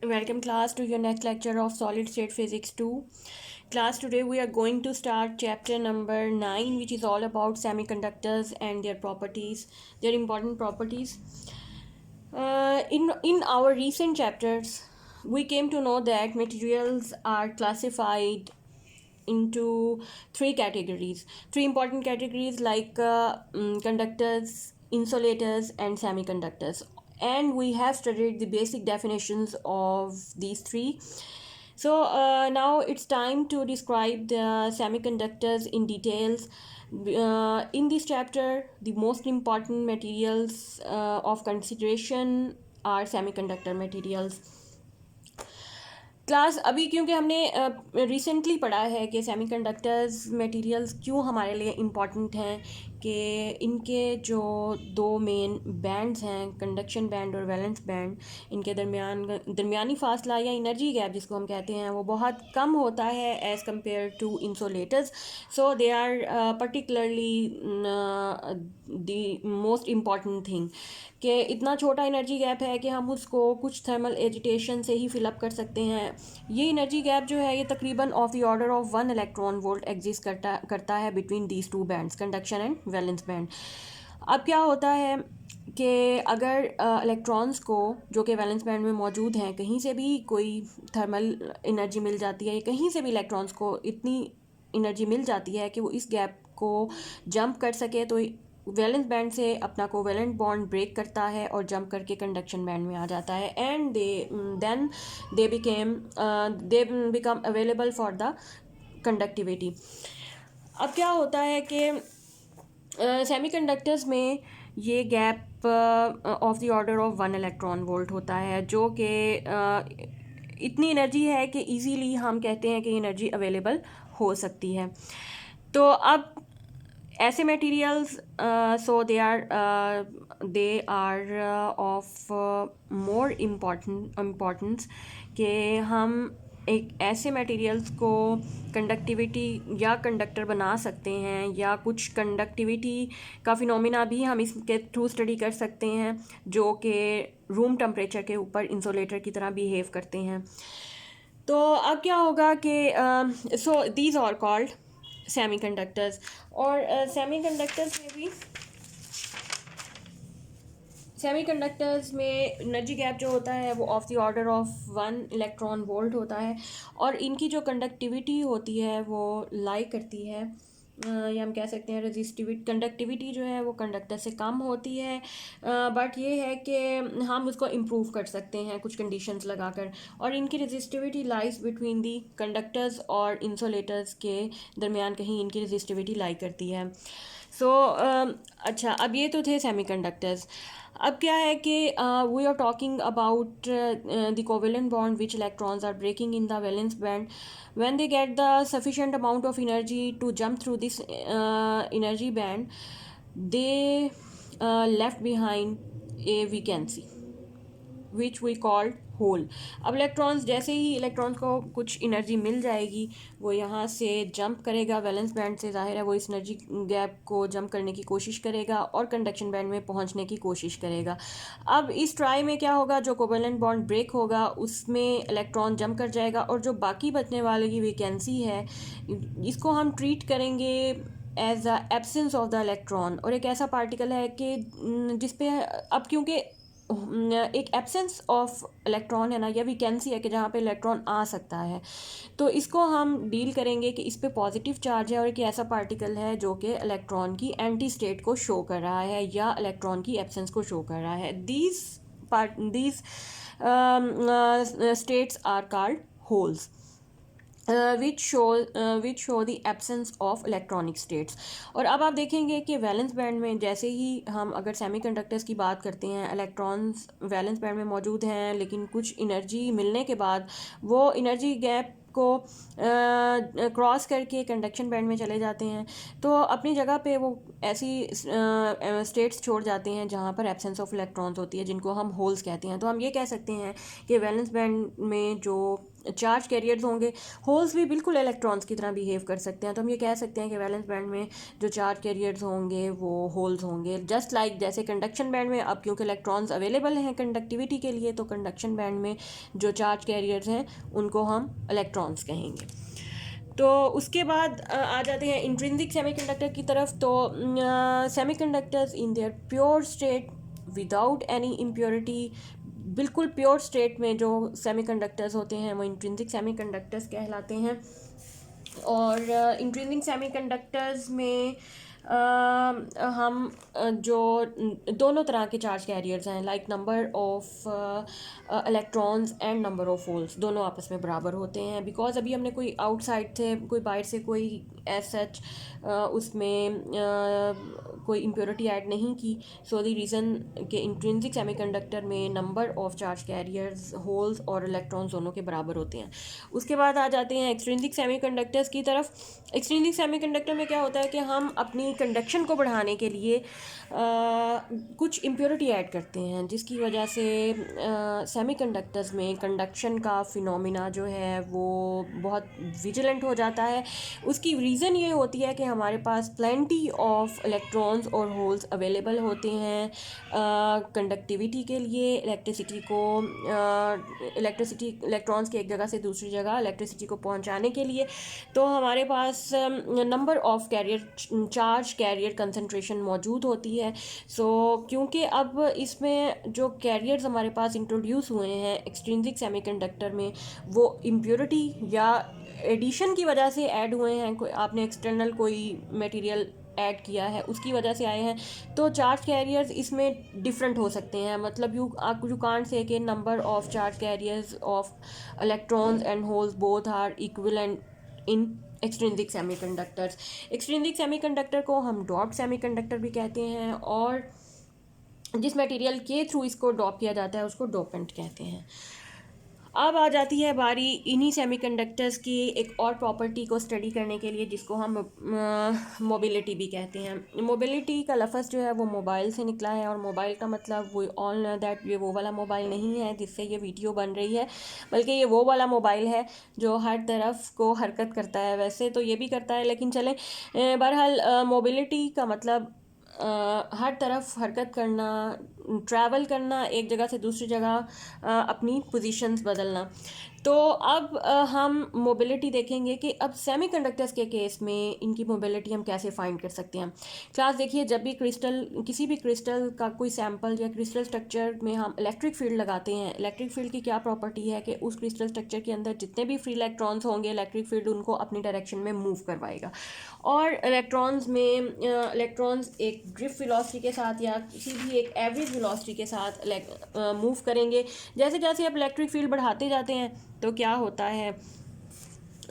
Welcome class to your next lecture of solid state physics 2. Class, today we are going to start chapter number 9, which is all about semiconductors and their properties, their important properties. In our recent chapters, we came to know that materials are classified into three important categories like conductors, insulators, and semiconductors. And we have studied the basic definitions of these three. So now it's time to describe the semiconductors in details. In this chapter, the most important materials of consideration are semiconductor materials. Class अभी क्योंकि हमने recently पढ़ा है कि semiconductors materials क्यों हमारे लिए important हैं, कि इनके जो दो मेन बैंड्स हैं, कंडक्शन बैंड और वैलेंस बैंड, इनके दरमियानी फासला या एनर्जी गैप जिसको हम कहते हैं वो बहुत कम होता है as compare to insulators. So they are particularly the most important thing कि इतना छोटा एनर्जी गैप है कि हम उसको कुछ थर्मल एजिटेशन से ही फिलअप कर सकते हैं. ये एनर्जी गैप जो है ये तकरीबन of the order of 1 electron volt exist करता है between these two bands, conduction and valence band. अब क्या होता है कि अगर इलेक्ट्रॉन्स को जो कि वैलेंस बैंड में मौजूद हैं कहीं से भी कोई थर्मल एनर्जी मिल जाती है, या कहीं से भी इलेक्ट्रॉन्स को इतनी एनर्जी मिल जाती है कि वो इस गैप को जंप कर सके, तो वैलेंस बैंड से अपना कोवेलेंट बॉन्ड ब्रेक करता है और जंप करके कंडक्शन बैंड में आ जाता है. And they become available for the conductivity. अब क्या होता है कि सेमीकंडक्टर्स में ये gap of the order of 1 electron volt होता है, जो कि इतनी एनर्जी है कि इजीली हम कहते हैं कि एनर्जी अवेलेबल हो सकती है. तो अब ऐसे materials so they are of more importance कि हम एक ऐसे मटेरियल्स को कंडक्टिविटी या कंडक्टर बना सकते हैं, या कुछ कंडक्टिविटी का फिनोमिना भी हम इसके थ्रू स्टडी कर सकते हैं जो कि रूम टेम्परेचर के ऊपर इंसुलेटर की तरह बिहेव करते हैं. तो अब क्या होगा कि so these are called semiconductors. और सेमीकंडक्टर्स में एनर्जी गैप जो होता है वो of the order of 1 electron volt होता है, और इनकी जो कंडक्टिविटी होती है वो लाई करती है, या हम कह सकते हैं कंडक्टिविटी जो है वो कंडक्टर से कम होती है. बट ये है कि हम उसको इम्प्रूव कर सकते हैं कुछ कंडीशंस लगाकर, और इनकी resistivity lies between the conductors और इंसुलेटर्स के दरमियान कहीं इनकी रेजिस्टिविटी लाई करती है. सो अच्छा, अब ये तो थे सेमीकंडक्टर्स. अब क्या है कि we are talking about the covalent bond which electrons are breaking in the valence band. when they get the sufficient amount of energy to jump through this energy band, they left behind a vacancy which we called hole. अब electrons जैसे ही electrons को कुछ energy मिल जाएगी वो यहाँ से jump करेगा वैलेंस बैंड से, ज़ाहिर है वो इस एनर्जी गैप को जंप करने की कोशिश करेगा और कंडक्शन बैंड में पहुँचने की कोशिश करेगा. अब इस ट्राई में क्या होगा, जो कोवेलेंट बॉन्ड ब्रेक होगा उसमें इलेक्ट्रॉन जंप कर जाएगा, और जो बाकी बचने वाले की वैकेंसी है इसको हम ट्रीट करेंगे as the absence of the electron. और एक ऐसा पार्टिकल है कि जिसपे अब क्योंकि एक एब्सेंस ऑफ इलेक्ट्रॉन है ना, या वैकेंसी है कि जहाँ पे इलेक्ट्रॉन आ सकता है, तो इसको हम डील करेंगे कि इस पे पॉजिटिव चार्ज है और एक ऐसा पार्टिकल है जो कि इलेक्ट्रॉन की एंटी स्टेट को शो कर रहा है या इलेक्ट्रॉन की एब्सेंस को शो कर रहा है. These states are called holes which show the absence of electronic states. और अब आप देखेंगे कि वैलेंस बैंड में जैसे ही हम अगर सेमीकंडक्टर्स की बात करते हैं, इलेक्ट्रॉन्स वैलेंस बैंड में मौजूद हैं लेकिन कुछ एनर्जी मिलने के बाद वो एनर्जी गैप को क्रॉस करके कंडक्शन बैंड में चले जाते हैं, तो अपनी जगह पे वो ऐसी स्टेट्स छोड़ जाते हैं जहाँ पर एब्सेंस ऑफ इलेक्ट्रॉन्स होती है, जिनको हम होल्स कहते हैं. तो हम ये कह सकते हैं कि वैलेंस बैंड में जो चार्ज कैरियर्स होंगे। होल्स भी बिल्कुल इलेक्ट्रॉन्स की तरह बिहेव कर सकते हैं, तो हम ये कह सकते हैं कि वैलेंस बैंड में जो चार्ज कैरियर्स होंगे वो होल्स होंगे। जस्ट लाइक जैसे कंडक्शन बैंड में अब क्योंकि इलेक्ट्रॉन्स अवेलेबल हैं कंडक्टिविटी के लिए, तो कंडक्शन बैंड में जो चार्ज कैरियर्स हैं उनको हम इलेक्ट्रॉन्स कहेंगे। तो उसके बाद आ जाते हैं इंट्रिंसिक सेमीकंडक्टर की तरफ। तो semiconductors in their pure state without any impurity, बिल्कुल प्योर स्टेट में जो सेमीकंडक्टर्स होते हैं वो इंट्रिंसिक सेमीकंडक्टर्स कहलाते हैं। और इंट्रिंसिक सेमीकंडक्टर्स में हम जो दोनों तरह के चार्ज कैरियर्स हैं, like number of electrons and number of holes, दोनों आपस में बराबर होते हैं। बिकॉज अभी हमने कोई आउटसाइड से, कोई बाहर से कोई एज सच उसमें कोई इम्प्योरिटी ऐड नहीं की। सो द रीज़न के इंट्रिंसिक सेमीकंडक्टर में number of charge carriers, holes और इलेक्ट्रॉन्स दोनों के बराबर होते हैं। उसके बाद आ जाते हैं एक्सट्रिंसिक सेमीकंडक्टर्स की तरफ। एक्सट्रिंसिक सेमीकंडक्टर में क्या होता है कि हम अपनी कंडक्शन को बढ़ाने के लिए कुछ इम्प्योरिटी ऐड करते हैं, जिसकी वजह से सेमीकंडक्टर्स में कंडक्शन का फिनोमिना जो है वो बहुत विजिलेंट हो जाता है। उसकी रीज़न ये होती है कि हमारे पास प्लेंटी ऑफ इलेक्ट्रॉन्स और होल्स अवेलेबल होते हैं कंडक्टिविटी के लिए, इलेक्ट्रॉन्स के एक जगह से दूसरी जगह इलेक्ट्रिसिटी को पहुंचाने के लिए। तो हमारे पास number of charge carrier concentration मौजूद होती है। सो क्योंकि अब इसमें जो कैरियर्स हमारे पास इंट्रोड्यूस हुए हैं एक्सट्रिंसिक सेमीकंडक्टर में, वो इम्प्योरिटी या एडिशन की वजह से ऐड हुए हैं। आपने एक्सटर्नल कोई मटेरियल ऐड किया है उसकी वजह से आए हैं, तो चार्ज कैरियर्स इसमें डिफरेंट हो सकते हैं। मतलब यू कांट से कि number of charge carriers of electrons and holes both are equivalent in extrinsic semiconductors. Extrinsic semiconductor को हम डॉप्ड सेमीकंडक्टर भी कहते हैं, और जिस मटेरियल के थ्रू इसको डॉप किया जाता है उसको डोपेंट कहते हैं। अब आ जाती है बारी इन्हीं सेमीकंडक्टर्स की एक और प्रॉपर्टी को स्टडी करने के लिए, जिसको हम मोबिलिटी भी कहते हैं। मोबिलिटी का लफ्ज़ जो है वो मोबाइल से निकला है, और मोबाइल का मतलब वो ऑल नो दैट ये वो वाला मोबाइल नहीं है जिससे ये वीडियो बन रही है, बल्कि ये वो वाला मोबाइल है जो हर तरफ को हरकत करता है। वैसे तो ये भी करता है, लेकिन चलें, बहरहाल मोबिलिटी का मतलब हर तरफ हरकत करना, ट्रैवल करना, एक जगह से दूसरी जगह अपनी पोजीशंस बदलना। तो अब हम मोबिलिटी देखेंगे कि अब सेमीकंडक्टर्स के केस में इनकी मोबिलिटी हम कैसे फाइंड कर सकते हैं। क्लास देखिए, जब भी किसी भी क्रिस्टल का कोई सैंपल या क्रिस्टल स्ट्रक्चर में हम इलेक्ट्रिक फील्ड लगाते हैं, इलेक्ट्रिक फील्ड की क्या प्रॉपर्टी है कि उस क्रिस्टल स्ट्रक्चर के अंदर जितने भी फ्री इलेक्ट्रॉन्स होंगे, इलेक्ट्रिक फील्ड उनको अपनी डायरेक्शन में मूव करवाएगा। और इलेक्ट्रॉन्स एक ड्रिफ्ट वेलोसिटी के साथ या किसी भी एक एवरेज वेलोसिटी के साथ मूव करेंगे। जैसे जैसे आप इलेक्ट्रिक फील्ड बढ़ाते जाते हैं तो क्या होता है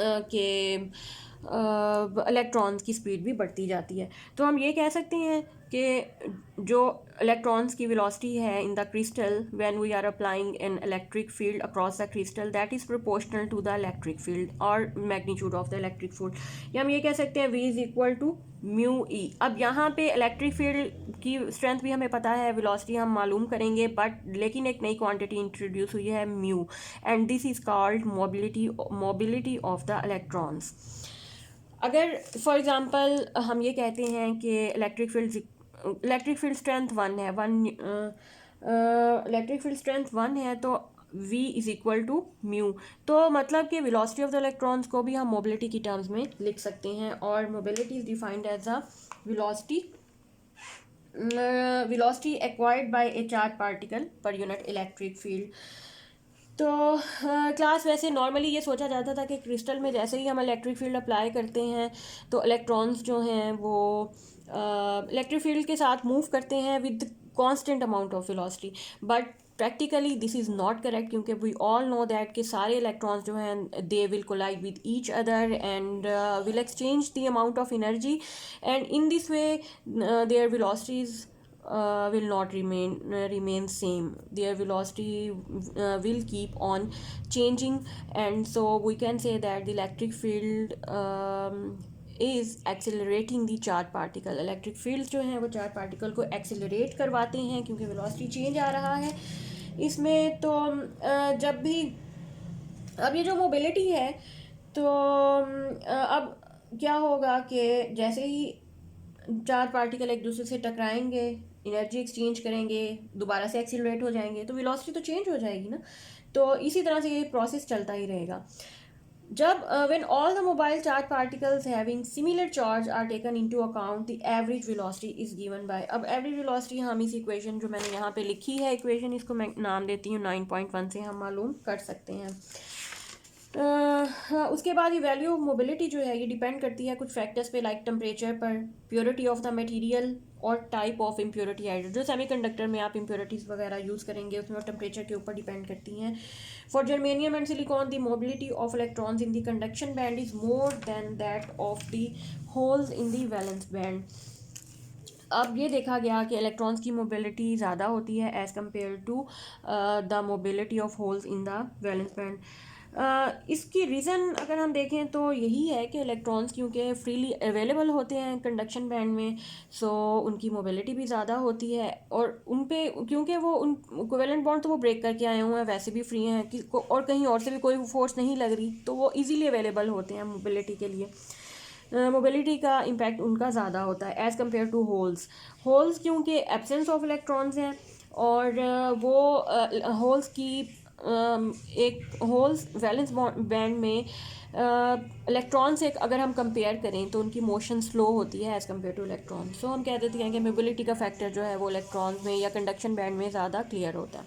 कि इलेक्ट्रॉन्स की स्पीड भी बढ़ती जाती है। तो हम ये कह सकते हैं कि जो इलेक्ट्रॉन्स की वेलोसिटी है in the crystal when we are applying an electric field across the crystal, that is proportional to the electric field or magnitude of the electric field. या हम ये कह सकते हैं V is equal to mu E. अब यहाँ पे electric field की स्ट्रेंथ भी हमें पता है, वेलोसिटी हम मालूम करेंगे, लेकिन एक नई क्वांटिटी इंट्रोड्यूस हुई है mu, and this is called mobility of the electrons. अगर फॉर एग्जांपल हम ये कहते हैं कि इलेक्ट्रिक फील्ड स्ट्रेंथ 1 है, इलेक्ट्रिक फील्ड स्ट्रेंथ 1 है, तो V is equal to mu. तो मतलब कि वेलोसिटी ऑफ द इलेक्ट्रॉन्स को भी हम मोबिलिटी की टर्म्स में लिख सकते हैं, और mobility is defined as a velocity acquired by a charged particle per unit electric field। तो क्लास वैसे नॉर्मली ये सोचा जाता था कि क्रिस्टल में जैसे ही हम इलेक्ट्रिक फील्ड अप्लाई करते हैं तो इलेक्ट्रॉन्स जो हैं वो इलेक्ट्रिक फील्ड के साथ मूव करते हैं with constant amount of velocity, but practically this is not correct, क्योंकि वी ऑल नो दैट कि सारे इलेक्ट्रॉन्स जो हैं they will collide with each other and will exchange the amount of energy, and in this way their velocities will not remain same. Their velocity will keep on changing, and so we can say that the electric field is accelerating the charged particle. Electric fields जो हैं वो charged particle को accelerate करवाते हैं क्योंकि velocity change आ रहा है इसमें। तो जब भी अब ये जो मोबिलिटी है, तो अब क्या होगा कि जैसे ही चार पार्टिकल एक दूसरे से टकराएंगे, एनर्जी एक्सचेंज करेंगे, दोबारा से एक्सीलरेट हो जाएंगे, तो वेलोसिटी तो चेंज हो जाएगी ना। तो इसी तरह से ये प्रोसेस चलता ही रहेगा। जब when all the mobile charge particles having similar charge are taken into account, the average velocity is given by, अब average velocity हम इस इक्वेशन जो मैंने यहाँ पे लिखी है इक्वेशन, इसको मैं नाम देती हूँ 9.1 से हम मालूम कर सकते हैं। उसके बाद ये वैल्यू ऑफ मोबिलिटी जो है ये डिपेंड करती है कुछ फैक्टर्स पे, लाइक टेम्परेचर पर, प्योरिटी ऑफ द मटेरियल और टाइप ऑफ इम्प्योरिटी एडेड। जो सेमीकंडक्टर में आप इम्प्योरिटीज़ वगैरह यूज़ करेंगे उसमें टेम्परेचर के ऊपर डिपेंड करती हैं। For germanium and silicon the mobility of electrons in the conduction band is more than that of the holes in the valence band. अब ये देखा गया कि इलेक्ट्रॉन्स की मोबिलिटी ज़्यादा होती है as compare to the mobility of holes in the valence band. इसकी रीज़न अगर हम देखें तो यही है कि इलेक्ट्रॉन्स क्योंकि फ्रीली अवेलेबल होते हैं कंडक्शन बैंड में, सो उनकी मोबिलिटी भी ज़्यादा होती है, और उन पे क्योंकि वो उन कोवेलेंट बॉन्ड तो वो ब्रेक करके आए हुए हैं, वैसे भी फ्री हैं कि और कहीं और से भी कोई फोर्स नहीं लग रही, तो वो इजीली अवेलेबल होते हैं मोबिलिटी के लिए। मोबिलिटी का इम्पैक्ट उनका ज़्यादा होता है एज़ कम्पेयर टू होल्स क्योंकि एब्सेंस ऑफ इलेक्ट्रॉन्स हैं, और वो होल्स की एक होल्स वैलेंस बैंड में इलेक्ट्रॉन से अगर हम कंपेयर करें तो उनकी मोशन स्लो होती है एज़ कम्पेयर टू इलेक्ट्रॉन। सो हम कह देते हैं कि मोबिलिटी का फैक्टर जो है वो इलेक्ट्रॉन्स में या कंडक्शन बैंड में ज़्यादा क्लियर होता है।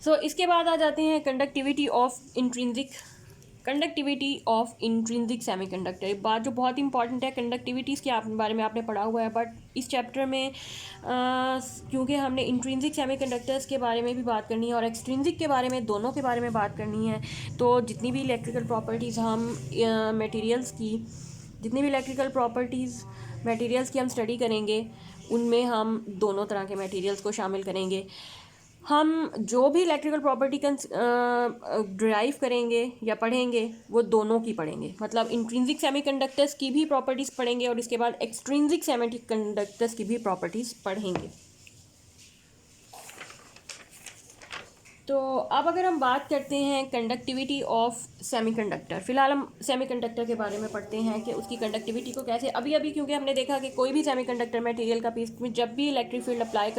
सो इसके बाद आ जाते हैं कंडक्टिविटी ऑफ इंट्रिंसिक सेमीकंडक्टर। एक बात जो बहुत इंपॉर्टेंट है, कंडक्टिविटीज़ के बारे में आपने पढ़ा हुआ है, बट इस चैप्टर में क्योंकि हमने इंट्रिंसिक सेमीकंडक्टर्स के बारे में भी बात करनी है और एक्सट्रिंसिक के बारे में, दोनों के बारे में बात करनी है, तो जितनी भी इलेक्ट्रिकल प्रॉपर्टीज़ मटेरियल्स की हम स्टडी करेंगे उनमें हम दोनों तरह के मटेरियल्स को शामिल करेंगे। हम जो भी इलेक्ट्रिकल प्रॉपर्टी ड्राइव करेंगे या पढ़ेंगे वो दोनों की पढ़ेंगे, मतलब इंट्रिंसिक सेमीकंडक्टर्स की भी प्रॉपर्टीज़ पढ़ेंगे और इसके बाद एक्सट्रिंसिक सेमीकंडक्टर्स की भी प्रॉपर्टीज़ पढ़ेंगे। तो अब अगर हम बात करते हैं कंडक्टिविटी ऑफ सेमीकंडक्टर, फ़िलहाल हम सेमीकंडक्टर के बारे में पढ़ते हैं कि उसकी कंडक्टिविटी को कैसे, अभी क्योंकि हमने देखा कि कोई भी सेमीकंडक्टर मटेरियल का पीस में जब भी इलेक्ट्रिक फील्ड अप्लाई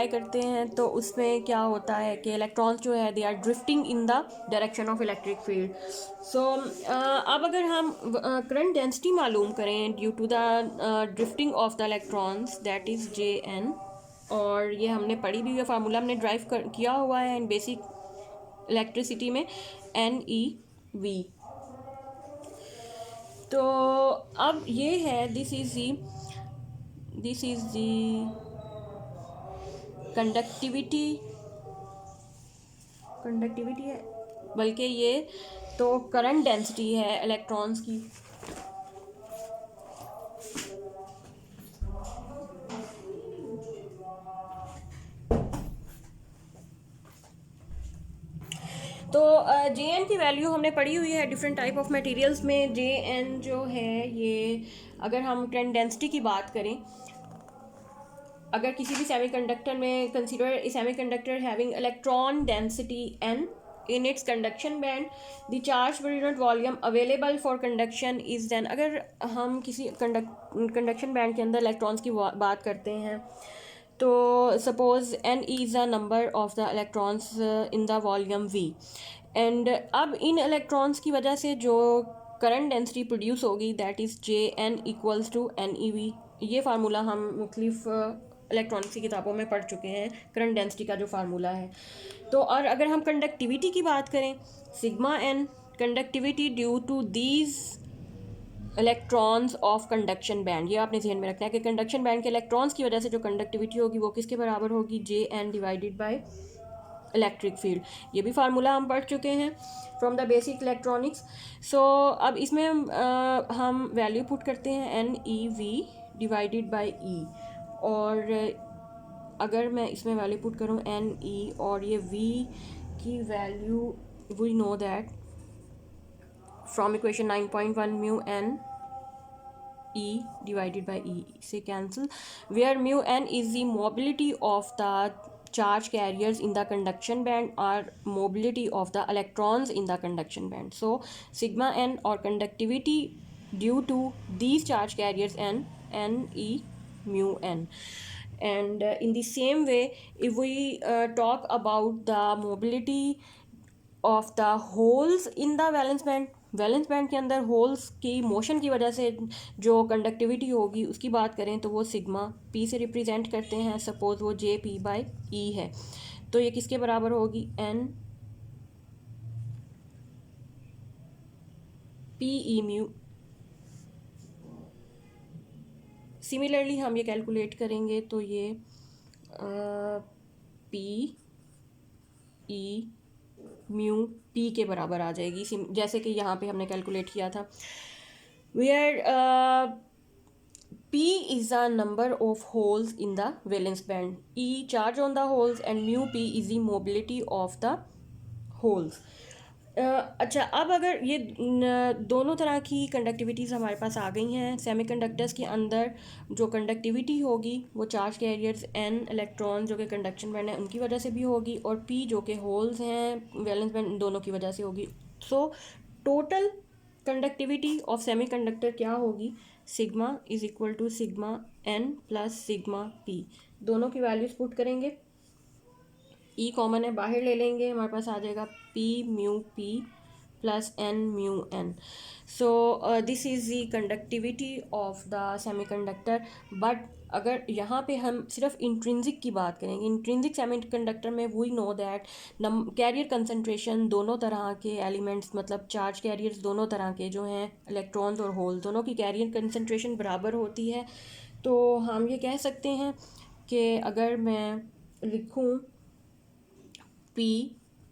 करते हैं तो उसमें क्या होता है कि इलेक्ट्रॉन्स जो है they are drifting in the direction of electric field. So अब अगर हम करंट डेंसिटी मालूम करें due to the drifting of the electrons, that is JN, और ये हमने पढ़ी भी हुई फार्मूला हमने किया हुआ है इन बेसिक इलेक्ट्रिसिटी में, NeV। तो अब ये है दिस इज़ दी कंडक्टिविटी है, बल्कि ये तो करंट डेंसिटी है इलेक्ट्रॉन्स की। तो JN की वैल्यू हमने पढ़ी हुई है डिफरेंट टाइप ऑफ मटेरियल्स में। JN जो है ये, अगर हम करंट डेंसिटी की बात करें, अगर किसी भी सेमीकंडक्टर में consider a semiconductor having electron density n in its conduction band, the charge per unit volume available for conduction is then, अगर हम किसी कंडक्शन बैंड के अंदर इलेक्ट्रॉन्स की बात करते हैं तो suppose n is the number of the electrons in the volume V, and अब इन इलेक्ट्रॉन्स की वजह से जो करंट डेंसिटी प्रोड्यूस होगी that is JN equals to NeV। ये फार्मूला हम मुख्तलिफ इलेक्ट्रॉनिक्स की किताबों में पढ़ चुके हैं, करंट डेंसिटी का जो फार्मूला है। तो और अगर हम कंडक्टिविटी की बात करें, sigma n conductivity due to these electrons of conduction band, ये आपने ध्यान में रखना है कि कंडक्शन बैंड के इलेक्ट्रॉन्स की वजह से जो कंडक्टिविटी होगी वो किसके बराबर होगी, JN divided by electric field. ये भी फार्मूला हम पढ़ चुके हैं फ्रॉम द बेसिक इलेक्ट्रॉनिक्स। सो अब इसमें हम वैल्यू पुट करते हैं NeV डिवाइडेड बाय E, और अगर मैं इसमें वैल्यू पुट करूँ Ne और ये V की value, we know that from equation 9.1 mu n E divided by E से cancel, where mu n is the mobility of the charge carriers in the conduction band or mobility of the electrons in the conduction band. So sigma n or conductivity due to these charge carriers n E mu n. And in the same way, if we talk about the mobility of the holes in the valence band के अंदर holes की motion की वजह से जो conductivity होगी उसकी बात करें तो वो सिग्मा पी से रिप्रेजेंट करते हैं. सपोज वो जे पी बाई ई है, तो ये किसके बराबर होगी, N P E mu. Similarly हम ये कैलकुलेट करेंगे तो ये पी ई म्यू पी के बराबर आ जाएगी, जैसे कि यहाँ पे हमने कैलकुलेट किया था. Where P is the number of holes in the valence band, E charge on the holes and mu P is the mobility of the holes. अच्छा, अब अगर ये दोनों तरह की कंडक्टिविटीज़ हमारे पास आ गई हैं. सेमीकंडक्टर्स के अंदर जो कंडक्टिविटी होगी वो चार्ज कैरियर्स n इलेक्ट्रॉन जो कि कंडक्शन बैंड है उनकी वजह से भी होगी, और p जो कि होल्स हैं वैलेंस बैंड दोनों की वजह से होगी. So total conductivity of semiconductor क्या होगी, sigma is equal to sigma n plus sigma p. दोनों की वैल्यूज पुट करेंगे, ई कॉमन है बाहर ले लेंगे, हमारे पास आ जाएगा P mu P plus N mu N. So this is the conductivity of the semiconductor. But अगर यहाँ पे हम सिर्फ इंट्रिंसिक की बात करेंगे, इंट्रिंसिक सेमीकंडक्टर में we know that carrier concentration दोनों तरह के एलिमेंट्स, मतलब चार्ज कैरियर्स दोनों तरह के जो हैं इलेक्ट्रॉन्स और होल, दोनों की कैरियर कंसंट्रेशन बराबर होती है. तो हम ये कह सकते हैं कि अगर मैं लिखूँ P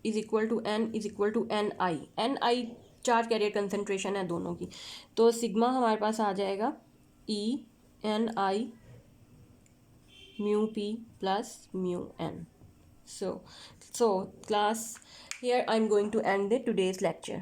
is equal to N is equal to N I charge carrier concentration है दोनों की, तो सिग्मा हमारे पास आ जाएगा E n i mu P plus mu N. So class, here I'm going to end the today's lecture.